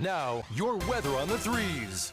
Now, your weather on the threes.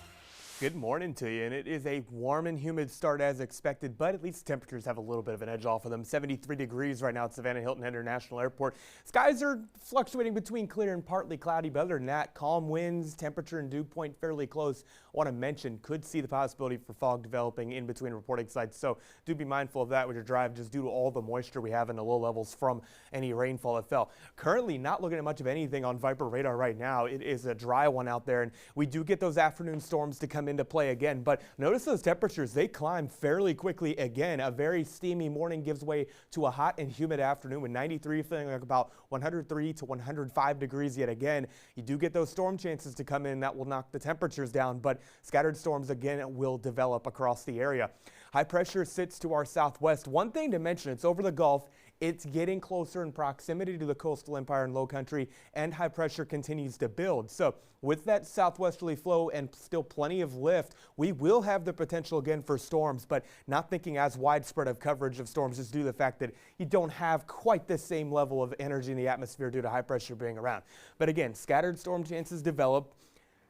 Good morning to you, and it is a warm and humid start as expected, but at least temperatures have a little bit of an edge off of them. 73 degrees right now at Savannah Hilton International Airport. Skies are fluctuating between clear and partly cloudy, but other than that, calm winds, temperature and dew point fairly close. I want to mention, could see the possibility for fog developing in between reporting sites, so do be mindful of that with your drive just due to all the moisture we have in the low levels from any rainfall that fell. Currently not looking at much of anything on Viper radar right now. It is a dry one out there, and we do get those afternoon storms to come into play again, but notice those temperatures, they climb fairly quickly again. A very steamy morning gives way to a hot and humid afternoon with 93 feeling like about 103 to 105 degrees yet again. You do get those storm chances to come in that will knock the temperatures down, but scattered storms again will develop across the area. High pressure sits to our southwest. One thing to mention, it's over the Gulf. It's getting closer in proximity to the coastal empire and low country, and high pressure continues to build. So with that southwesterly flow and still plenty of lift, we will have the potential again for storms, but not thinking as widespread of coverage of storms just due to the fact that you don't have quite the same level of energy in the atmosphere due to high pressure being around. But again, scattered storm chances develop.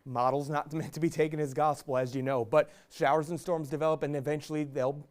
Models not meant to be taken as gospel, as you know, but showers and storms develop, and eventually they'll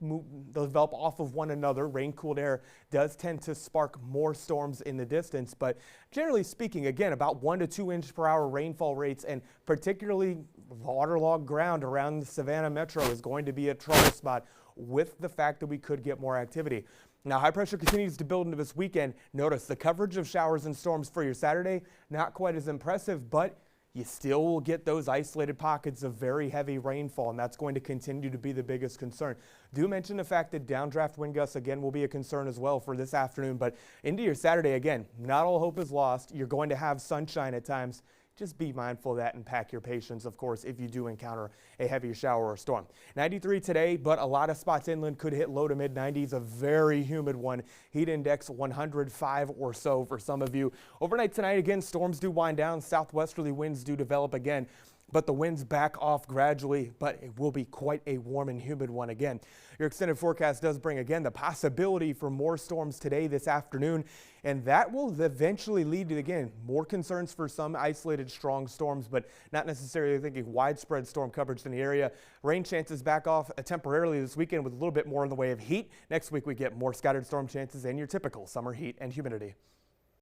develop off of one another. Rain-cooled air does tend to spark more storms in the distance, but generally speaking, again, about 1 to 2 inch per hour rainfall rates, and particularly waterlogged ground around the Savannah metro is going to be a trouble spot with the fact that we could get more activity. Now, high pressure continues to build into this weekend. Notice the coverage of showers and storms for your Saturday, not quite as impressive, but you still will get those isolated pockets of very heavy rainfall, and that's going to continue to be the biggest concern. Do mention the fact that downdraft wind gusts again will be a concern as well for this afternoon, but into your Saturday, again, not all hope is lost. You're going to have sunshine at times. Just be mindful of that and pack your patience, of course, if you do encounter a heavy shower or storm. 93 today, but a lot of spots inland could hit low to mid 90s, a very humid one. Heat index 105 or so for some of you. Overnight tonight, again, storms do wind down. Southwesterly winds do develop again, but the winds back off gradually, but it will be quite a warm and humid one again. Your extended forecast does bring again the possibility for more storms today, this afternoon, and that will eventually lead to, again, more concerns for some isolated strong storms, but not necessarily thinking widespread storm coverage in the area. Rain chances back off temporarily this weekend with a little bit more in the way of heat. Next week we get more scattered storm chances and your typical summer heat and humidity.